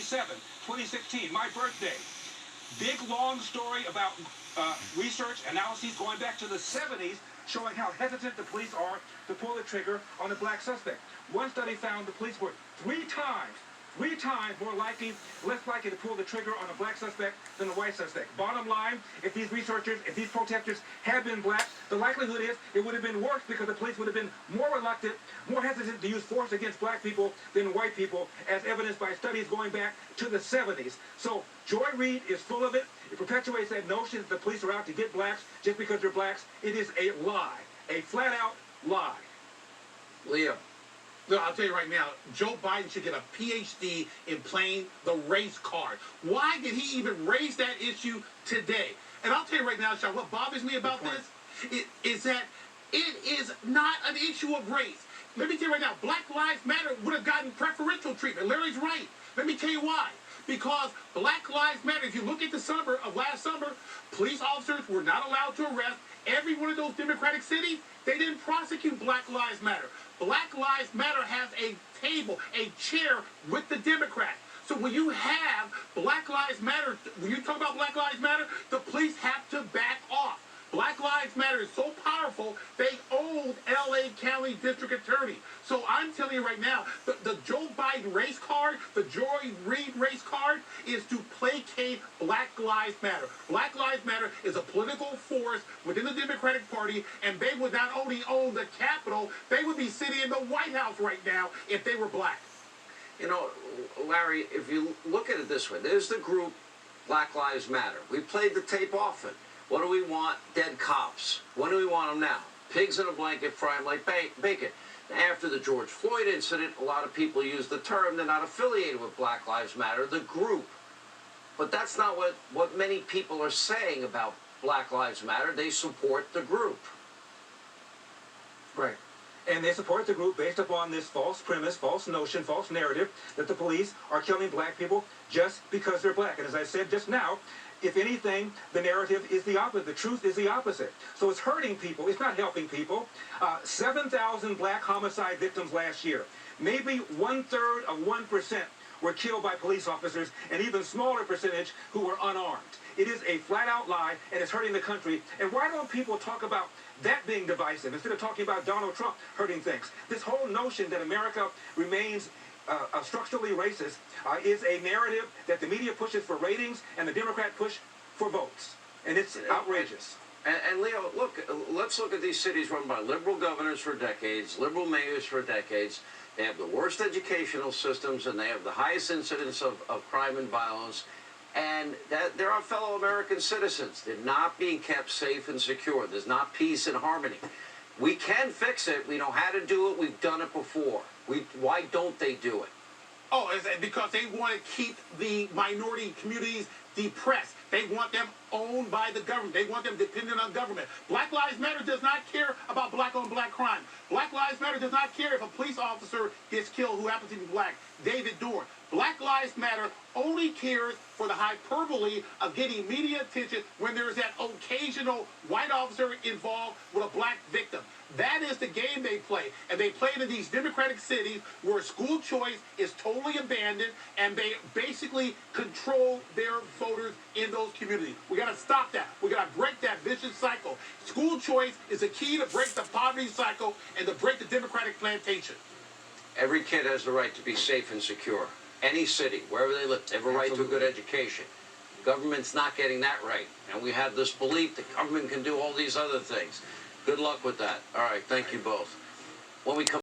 27, 2016, my birthday. Big, long story about research, analyses going back to the 70s, showing how hesitant the police are to pull the trigger on a black suspect. One study found the police were three times more less likely to pull the trigger on a black suspect than a white suspect. Bottom line, if these researchers, if these protesters had been black, the likelihood is it would have been worse because the police would have been more reluctant, more hesitant to use force against black people than white people, as evidenced by studies going back to the 70s. So Joy Reid is full of it. It perpetuates that notion that the police are out to get blacks just because they're blacks. It is a lie, a flat-out lie. Leo. Look, I'll tell you right now, Joe Biden should get a PhD in playing the race card. Why did he even raise that issue today? And I'll tell you right now, Sean, what bothers me about this is that it is not an issue of race. Let me tell you right now, Black Lives Matter would have gotten preferential treatment. Larry's right. Let me tell you why. Because Black Lives Matter, if you look at the summer of last summer, police officers were not allowed to arrest every one of those Democratic cities. They didn't prosecute Black Lives Matter. Black Lives Matter has a table, a chair with the Democrats. So when you have Black Lives Matter, when you talk about Black Lives Matter, the police have to back off. Black Lives Matter is so powerful, they own L.A. County District Attorney. So I'm telling you right now, the Joe Biden race card, the Joy Reid race card, is to placate Black Lives Matter. Black Lives Matter is a political force within the Democratic Party, and they would not only own the Capitol, they would be sitting in the White House right now if they were black. You know, Larry, if you look at it this way, there's the group Black Lives Matter. We played the tape often. What do we want? Dead cops. When do we want them now? Pigs in a blanket frying like bacon. After the George Floyd incident, a lot of people use the term, they're not affiliated with Black Lives Matter, the group. But that's not what many people are saying about Black Lives Matter. They support the group. Right. And they support the group based upon this false premise, false notion, false narrative that the police are killing black people just because they're black. And as I said just now, if anything, the narrative is the opposite. The truth is the opposite. So it's hurting people. It's not helping people. 7,000 black homicide victims last year. Maybe 1/3 of 1% were killed by police officers, and even smaller percentage who were unarmed. It is a flat-out lie, and it's hurting the country. And why don't people talk about that being divisive instead of talking about Donald Trump hurting things? This whole notion that America remains structurally racist is a narrative that the media pushes for ratings and the Democrat push for votes. And it's outrageous. And Leo, let's look at these cities run by liberal governors for decades, liberal mayors for decades. They have the worst educational systems, and they have the highest incidence of crime and violence. And they're our fellow American citizens. They're not being kept safe and secure. There's not peace and harmony. We can fix it. We know how to do it. We've done it before. Why don't they do it? Oh, it's because they want to keep the minority communities depressed. They want them owned by the government. They want them dependent on government. Black Lives Matter does not care about black-on-black crime. Black Lives Matter does not care if a police officer gets killed who happens to be black. David Dorn. Black Lives Matter only cares for the hyperbole of getting media attention when there's that occasional white officer involved with a black victim. That is the game they play. And they play it in these Democratic cities where school choice is totally abandoned, and they basically control their voters in those communities. We got to stop that. We got to break that vicious cycle. School choice is a key to break the poverty cycle and to break the Democratic plantation. Every kid has the right to be safe and secure. Any city, wherever they live, they have a right to a good education. Government's not getting that right. And we have this belief that government can do all these other things. Good luck with that. All right, thank you both. When we come